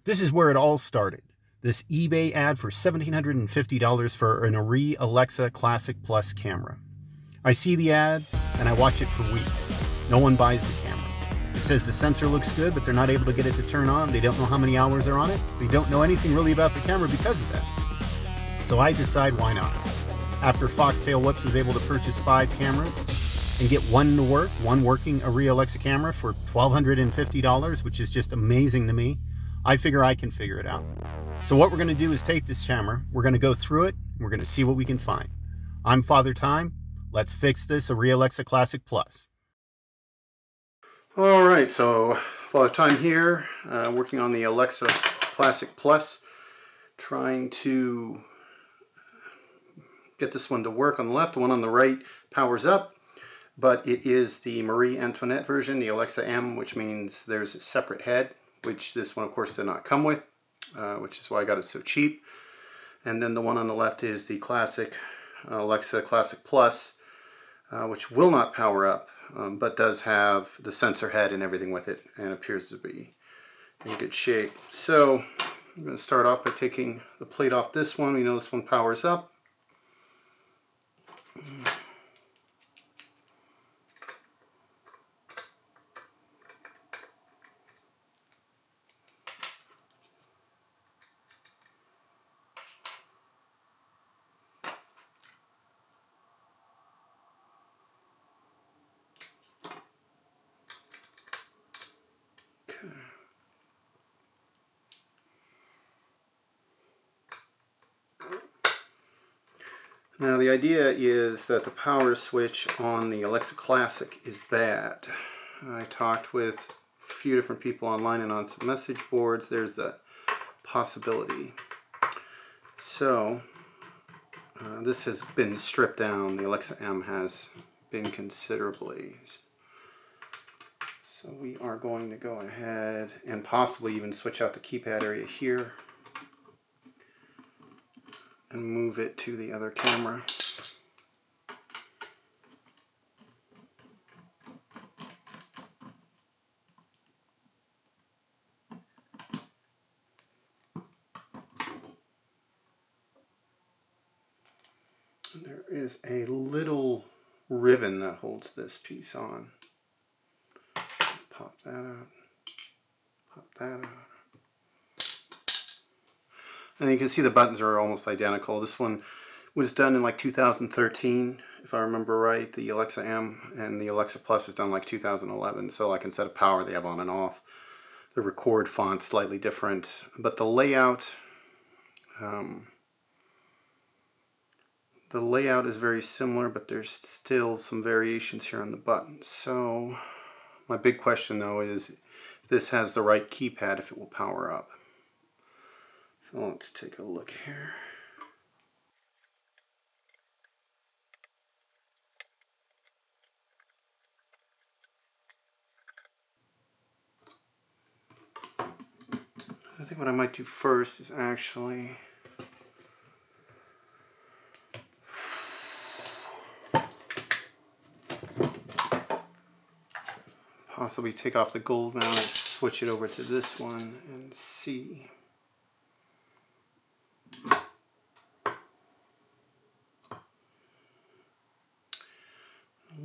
This is where it all started. This eBay ad for $1,750 for an Arri Alexa Classic Plus camera. I see the ad and I watch it for weeks. No one buys the camera. It says the sensor looks good, but they're not able to get it to turn on. They don't know how many hours are on it. They don't know anything really about the camera because of that. So I decide why not. After Foxtail Whips was able to purchase 5 cameras and get one to work, one working Arri Alexa camera for $1,250, which is just amazing to me, I figure I can figure it out. So what we're going to do is take this camera, we're going to go through it, and we're going to see what we can find. I'm Father Time. Let's fix this Arri Alexa Classic Plus. Alright, so Father Time here, working on the Alexa Classic Plus, trying to get this one to work on the left. The one on the right powers up, but it is the Marie Antoinette version, the Alexa M, which means there's a separate head, which this one of course did not come with, which is why I got it so cheap. And then the one on the left is the classic Alexa Classic Plus, which will not power up, but does have the sensor head and everything with it, and appears to be in good shape. So I'm going to start off by taking the plate off this one. We know this one powers up. Now the idea is that the power switch on the Alexa Classic is bad. I talked with a few different people online and on some message boards. There's the possibility. So this has been stripped down. The Alexa M has been considerably. So we are going to go ahead and possibly even switch out the keypad area here and move it to the other camera. And there is a little ribbon that holds this piece on. Pop that out. Pop that out. And you can see the buttons are almost identical. This one was done in like 2013, if I remember right, the Alexa M, and the Alexa Plus was done like 2011. So like instead of power, they have on and off. The record font's slightly different, but the layout is very similar, but there's still some variations here on the buttons. So my big question though is if this has the right keypad, if it will power up. So let's take a look here. I think what I might do first is actually possibly take off the gold mount and switch it over to this one and see.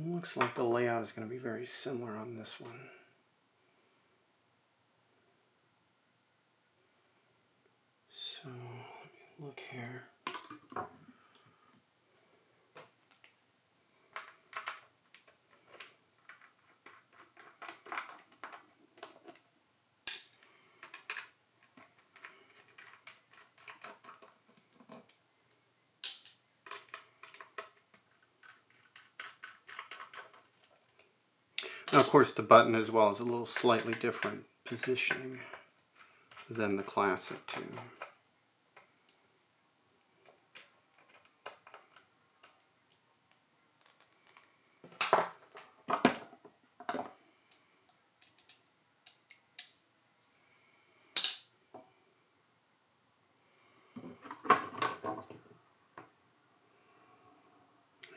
Looks like the layout is going to be very similar on this one. So let me look here. Now, of course, the button as well is a little slightly different positioning than the Classic too.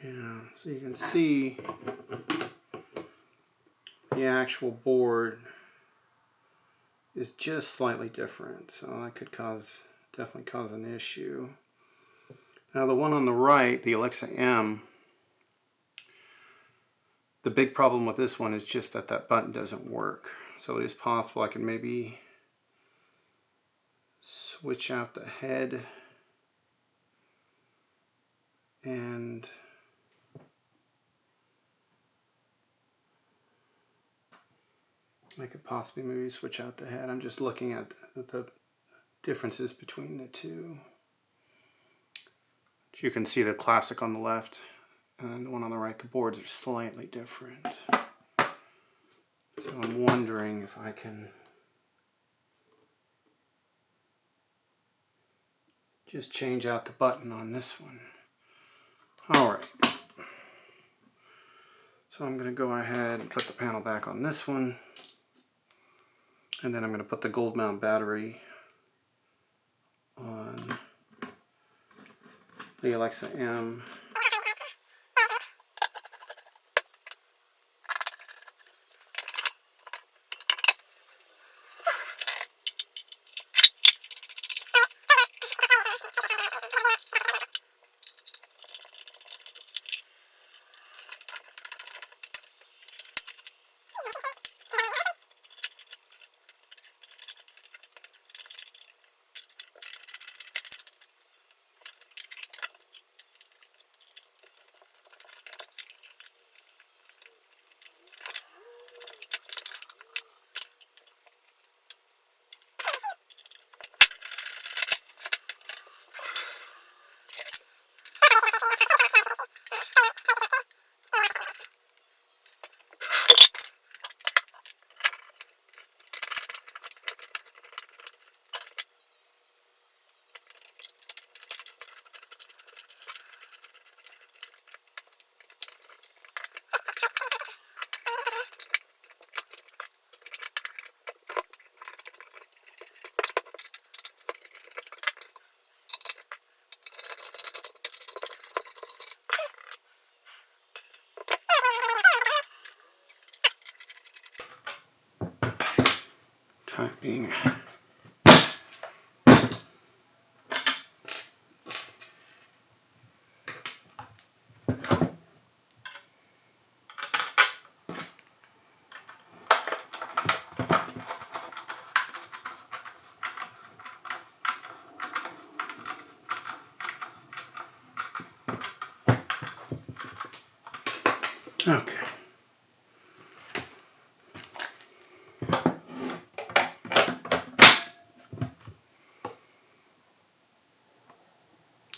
Yeah, so you can see the actual board is just slightly different, so that could definitely cause an issue. Now the one on the right, the Alexa M, the big problem with this one is just that that button doesn't work. So it is possible I can maybe switch out the head and I could possibly maybe switch out the head. I'm just looking at the differences between the two. You can see the classic on the left and the one on the right. The boards are slightly different. So I'm wondering if I can just change out the button on this one. Alright. So I'm going to go ahead and put the panel back on this one. And then I'm going to put the gold mount battery on the Alexa M. Being okay.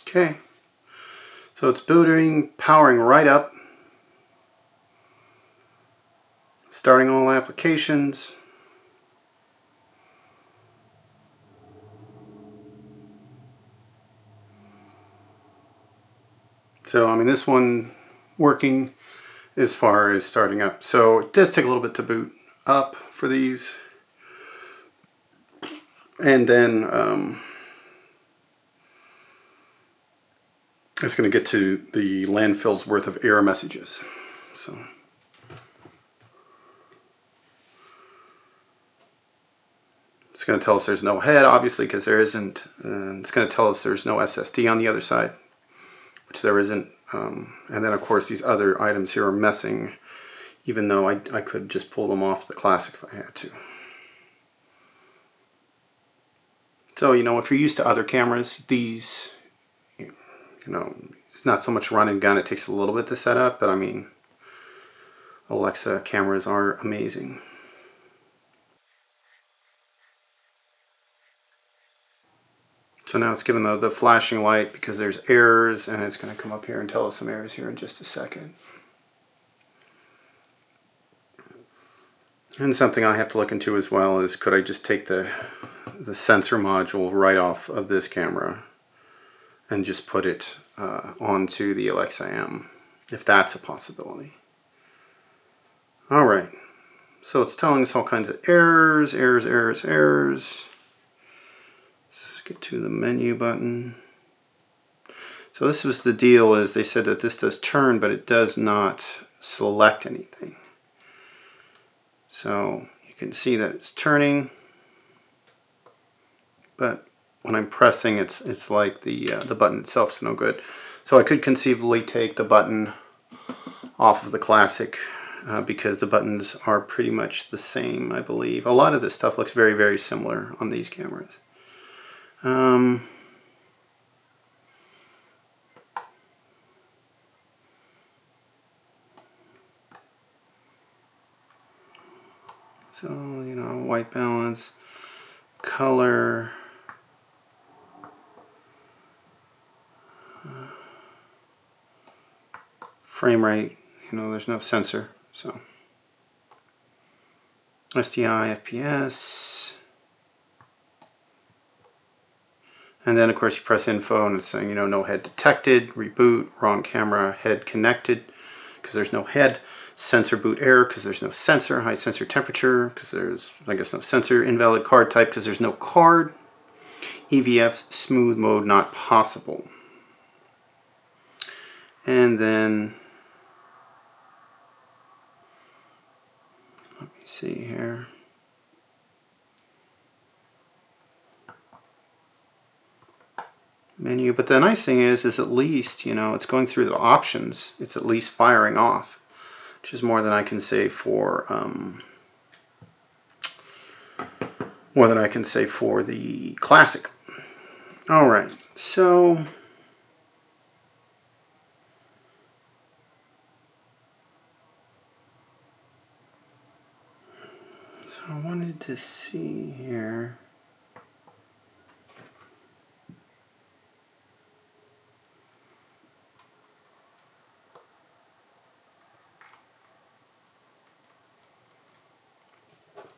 Okay, so it's booting, powering right up, starting all applications. So, I mean, this one working as far as starting up. So it does take a little bit to boot up for these. And then it's going to get to the landfill's worth of error messages. So it's going to tell us there's no head, obviously, because there isn't. And it's going to tell us there's no SSD on the other side, which there isn't. And then, of course, these other items here are messing, even though I could just pull them off the Classic if I had to. So, you know, if you're used to other cameras, these, you know, it's not so much run and gun. It takes a little bit to set up, but I mean, Alexa cameras are amazing. So now it's giving the flashing light because there's errors, and it's going to come up here and tell us some errors here in just a second. And something I have to look into as well is, could I just take the sensor module right off of this camera and just put it onto the Alexa M, if that's a possibility. Alright, so it's telling us all kinds of errors. Let's get to the menu button. So this was the deal, is they said that this does turn, but it does not select anything. So you can see that it's turning. but when I'm pressing, it's like the button itself's no good. So I could conceivably take the button off of the Classic because the buttons are pretty much the same, I believe. A lot of this stuff looks very, very similar on these cameras. So, you know, white balance, color, frame rate, you know, there's no sensor, so. STI, FPS. And then, of course, you press info and it's saying, you know, no head detected, reboot, wrong camera, head connected, because there's no head. Sensor boot error, because there's no sensor. High sensor temperature, because there's, I guess, no sensor. Invalid card type, because there's no card. EVF smooth mode not possible. And then, let me see here. Menu, but the nice thing is at least, you know, it's going through the options. It's at least firing off, which is more than I can say for the Classic. All right, so I wanted to see here.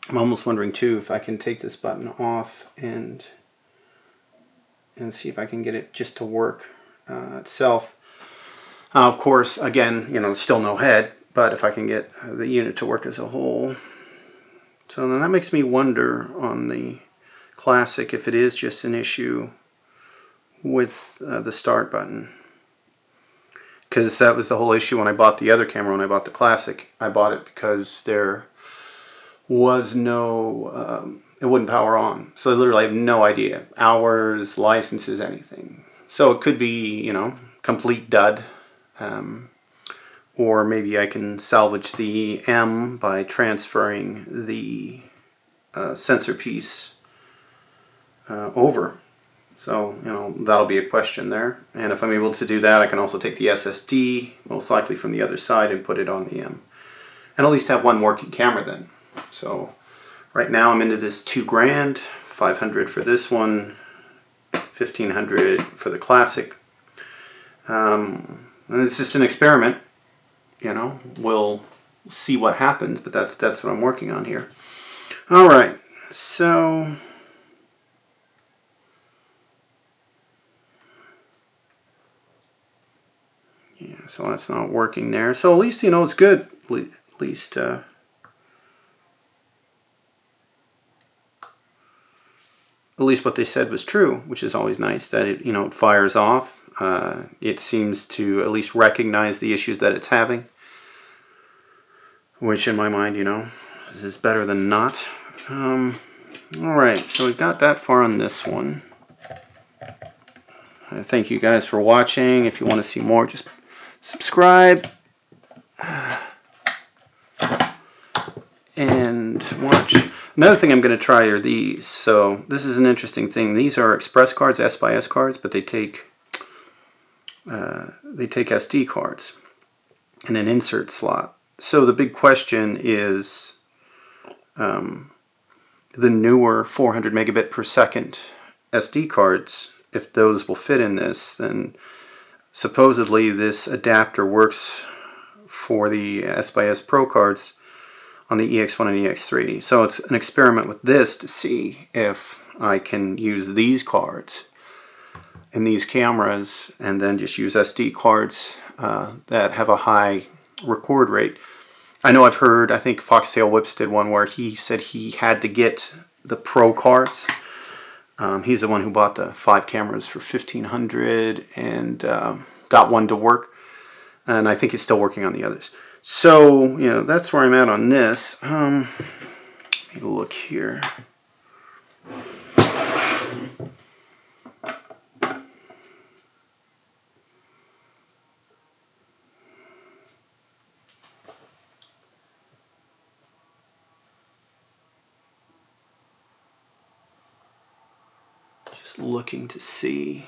I'm almost wondering too if I can take this button off and see if I can get it just to work itself. Of course, again, you know, still no head, but if I can get the unit to work as a whole. So then that makes me wonder on the Classic if it is just an issue with the start button. Because that was the whole issue when I bought the other camera, when I bought the Classic. I bought it because there was no, it wouldn't power on. So I literally have no idea. Hours, licenses, anything. So it could be, you know, complete dud. Or maybe I can salvage the M by transferring the sensor piece over. So, you know, that'll be a question there. And if I'm able to do that, I can also take the SSD, most likely from the other side, and put it on the M. And at least have one working camera then. So right now I'm into this $2,000, $500 for this one, $1,500 for the Classic. And it's just an experiment, you know. We'll see what happens, but that's what I'm working on here. All right, so yeah, so that's not working there. So at least, you know, it's good. At least what they said was true, which is always nice, that it, you know, it fires off. It seems to at least recognize the issues that it's having, which in my mind, you know, is better than not. Alright, so we got that far on this one. Thank you guys for watching. If you want to see more, just subscribe and watch. Another thing I'm going to try are these. So this is an interesting thing. These are express cards, S/S cards, but they take SD cards in an insert slot. So the big question is the newer 400 megabit per second SD cards, if those will fit in this. Then supposedly this adapter works for the S/S Pro cards on the EX1 and EX3. So it's an experiment with this to see if I can use these cards in these cameras and then just use SD cards that have a high record rate. I know I've heard, I think Foxtail Whips did one where he said he had to get the Pro cards. He's the one who bought the 5 cameras for $1,500 and got one to work. And I think he's still working on the others. So, you know, that's where I'm at on this. Let me look here. Just looking to see.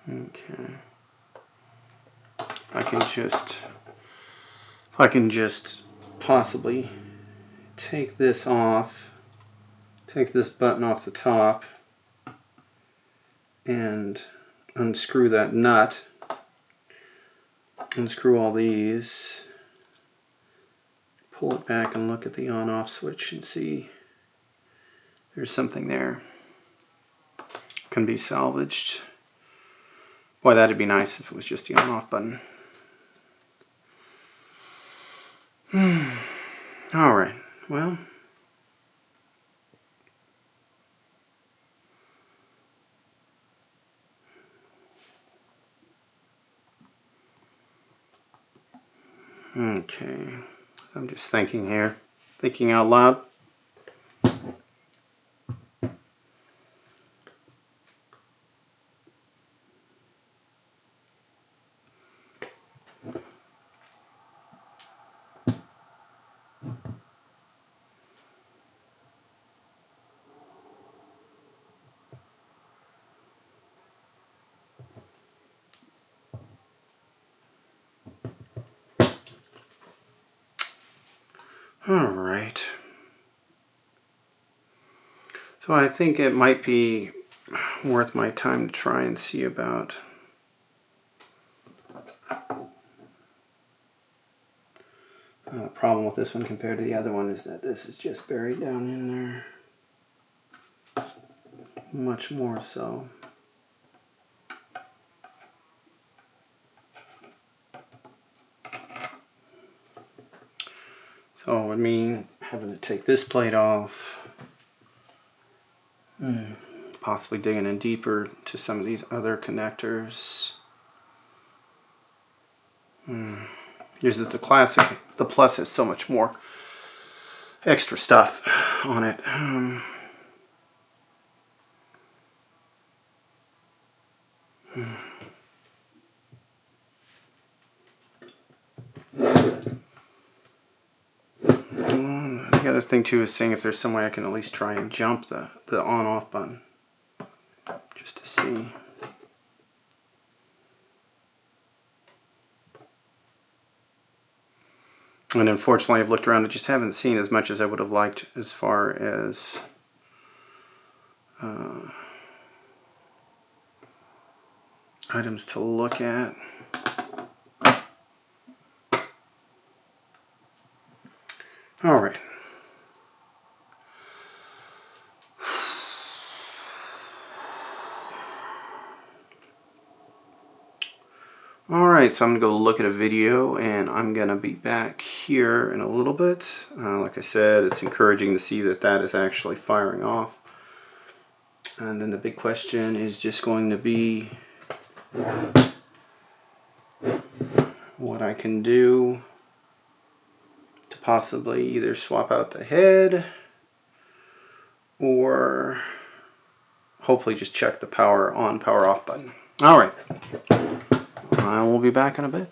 Okay. If I can just possibly take this off, take this button off the top, and unscrew that nut, unscrew all these, pull it back and look at the on-off switch and see there's something there. Can be salvaged. Boy, that'd be nice if it was just the on-off button. All right, well. Okay, I'm just thinking here, thinking out loud. All right. So I think it might be worth my time to try and see about the problem with this one compared to the other one is that this is just buried down in there. Much more so. So it would mean having to take this plate off, possibly digging in deeper to some of these other connectors. This is the classic. The Plus has so much more extra stuff on it. The other thing too is seeing if there's some way I can at least try and jump the on-off button, just to see. And unfortunately, I've looked around and just haven't seen as much as I would have liked as far as items to look at. All right. Alright, so I'm going to go look at a video and I'm going to be back here in a little bit. Like I said, it's encouraging to see that that is actually firing off. And then the big question is just going to be what I can do to possibly either swap out the head or hopefully just check the power on, power off button. Alright. I will be back in a bit.